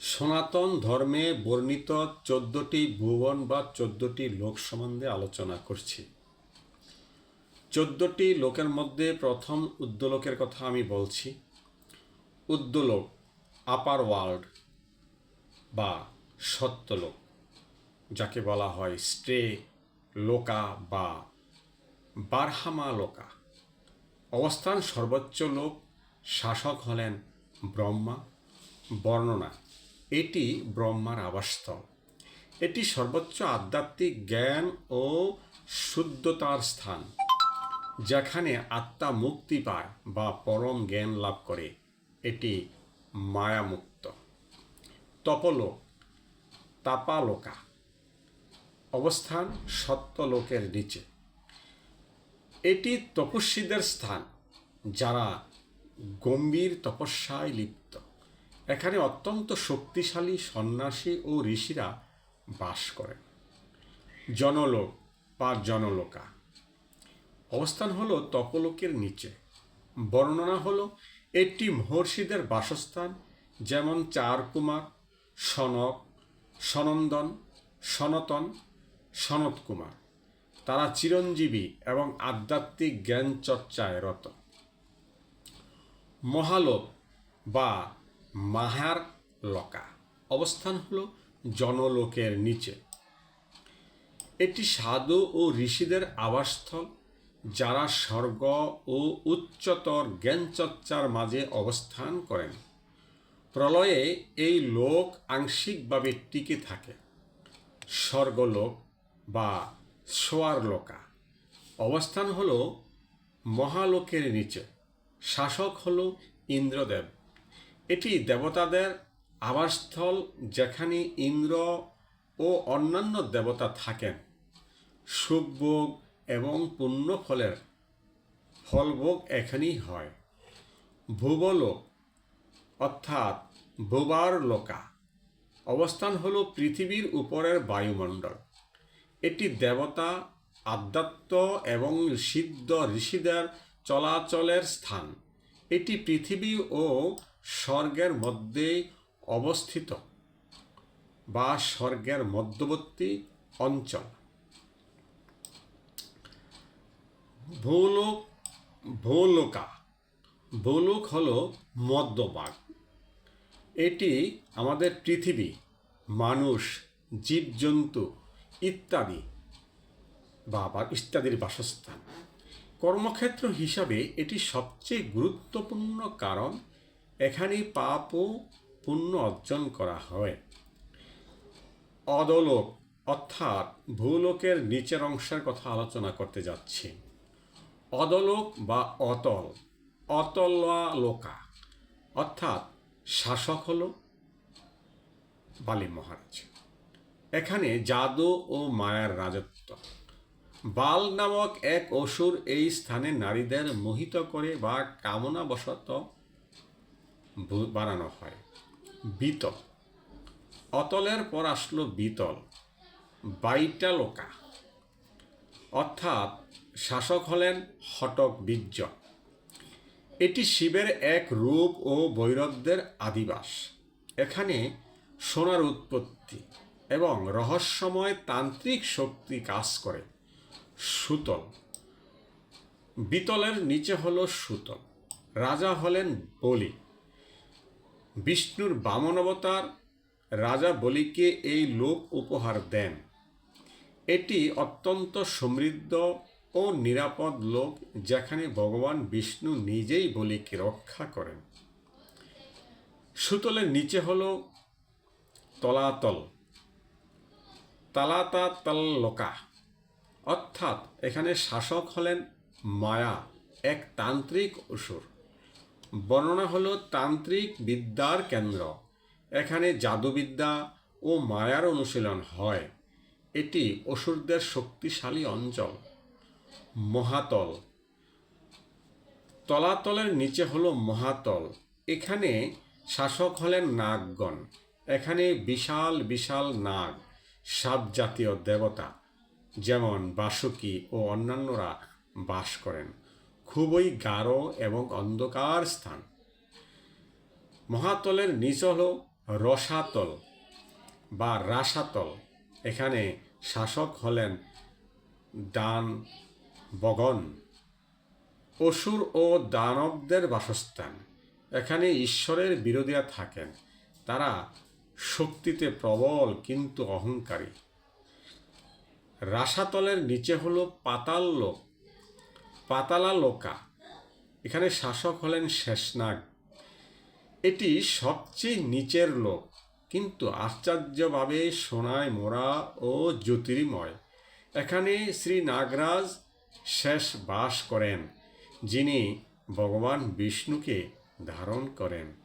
সনাতন ধর্মে বর্ণিত 14টি ভুবন বা 14টি লোক সম্বন্ধে আলোচনা করছি। 14টি লোকের মধ্যে প্রথম উদ্যলোকের কথা আমি বলছি। উদ্যলোক, আপার ওয়ার্ল্ড বা সত্যলোক, যাকে বলা হয় স্ট্রে লোকা বা বারহামা লোকা। অবস্থান সর্বোচ্চ লোক, শাসক হলেন ব্রহ্মা। বর্ণনা: এটি ব্রহ্মার আবাসস্থল। এটি সর্বোচ্চ আধ্যাত্মিক জ্ঞান ও শুদ্ধতার স্থান, যেখানে আত্মা মুক্তি পায় বা পরম জ্ঞান লাভ করে। এটি মায়ামুক্ত। তপলোক, তাপালোকা। অবস্থান সত্যলোকের নিচে। এটি তপস্বীদের স্থান, যারা গম্ভীর তপস্যায় লিপ্ত। এখানে অত্যন্ত শক্তিশালী সন্ন্যাসী ও ঋষিরা বাস করেন। জনলোক বা জনলোকা। অবস্থান হলো তপলোকের নিচে। বর্ণনা হলো এটি মহর্ষিদের বাসস্থান, যেমন চারকুমার, সনক, সনন্দন, সনাতন, সনত কুমার। তারা চিরঞ্জীবী এবং আধ্যাত্মিক জ্ঞান চর্চায় রত। মহালোক বা মাহার লকা। অবস্থান হলো জনলোকের নিচে। এটি সাধু ও ঋষিদের আবাসস্থল, যারা স্বর্গ ও উচ্চতর জ্ঞান চর্চার মাঝে অবস্থান করেন। প্রলয়ে এই লোক আংশিকভাবে টিকে থাকে। স্বর্গলোক বা সোয়ারলোকা। অবস্থান হলো মহালোকের নিচে। শাসক হলো ইন্দ্রদেব। এটি দেবতাদের আবাসস্থল, যেখানে ইন্দ্র ও অন্যান্য দেবতা থাকেন। সুখভোগ এবং পুণ্যফলের ফলভোগ এখানেই হয়। ভুবলোক অর্থাৎ ভুবার লোকা। অবস্থান হলো পৃথিবীর উপরের বায়ুমণ্ডল। এটি দেবতা, আধ্যাত্ম এবং সিদ্ধ ঋষিদের চলাচলের স্থান। এটি পৃথিবী ও স্বর্গের মধ্যে অবস্থিত বা স্বর্গের মধ্যবর্তী অঞ্চল। ভূলোক, ভূলোকা। ভূলোক হলো মধ্যভাগ। এটি আমাদের পৃথিবী, মানুষ, জীবজন্তু ইত্যাদি ইত্যাদির বাসস্থান। কর্মক্ষেত্র হিসাবে এটি সবচেয়ে গুরুত্বপূর্ণ, কারণ এখানে পাপ ও পুণ্য অর্জন করা হয়। অধোলোক অর্থাৎ ভূলোকের নিচের অংশের কথা আলোচনা করতে যাচ্ছি। অধোলোক বা অতল, অতলালোকা। অর্থাৎ শাসক হল বালি মহারাজ। এখানে জাদু ও মায়ার রাজত্ব। বাল নামক এক অসুর এই স্থানে নারীদের মোহিত করে বা কামনাবশত বানানো হয়। বিতল। অতলের পর আসলো বিতল, বাইটালোকা। অর্থাৎ শাসক হলেন হটক বীর্য। এটি শিবের এক রূপ ও ভৈরবদের আদিবাস। এখানে সোনার উৎপত্তি এবং রহস্যময় তান্ত্রিক শক্তি কাজ করে। সুতল। বিতলের নিচে হলো সুতল। রাজা হলেন বলি। বিষ্ণুর বামন অবতার রাজা বলিকে এই লোক উপহার দেন। এটি অত্যন্ত সমৃদ্ধ ও নিরাপদ লোক, যেখানে ভগবান বিষ্ণু নিজেই বলিকে রক্ষা করেন। সুতলের নিচে হলো তলাতল, তালাতাতল লোকা। অর্থাৎ এখানে শাসক হলেন মায়া, এক তান্ত্রিক অসুর। বর্ণনা হলো তান্ত্রিক বিদ্যার কেন্দ্র। এখানে জাদুবিদ্যা ও মায়ার অনুশীলন হয়। এটি অসুরদের শক্তিশালী অঞ্চল। মহাতল। তলাতলের নিচে হলো মহাতল। এখানে শাসক হলেন নাগগণ। এখানে বিশাল বিশাল নাগ, সাপ জাতীয় দেবতা যেমন বাসুকী ও অন্যান্যরা বাস করেন। খুবই গাঢ় এবং অন্ধকার স্থান। মহাতলের নিচে হল রসাতল বা রাসাতল। এখানে শাসক হলেন দান বগন। অসুর ও দানবদের বাসস্থান। এখানে ঈশ্বরের বিরোধীরা থাকেন। তারা শক্তিতে প্রবল কিন্তু অহংকারী। রাসাতলের নিচে হলো পাতাললোক, পাতালালোকা। এখানে শাসক হলেন শেষনাগ। এটি সবচেয়ে নিচের লোক, কিন্তু আশ্চর্যভাবে সোনায় মোড়া ও জ্যোতির্ময়। এখানে শ্রী নাগরাজ শেষ বাস করেন, যিনি ভগবান বিষ্ণুকে ধারণ করেন।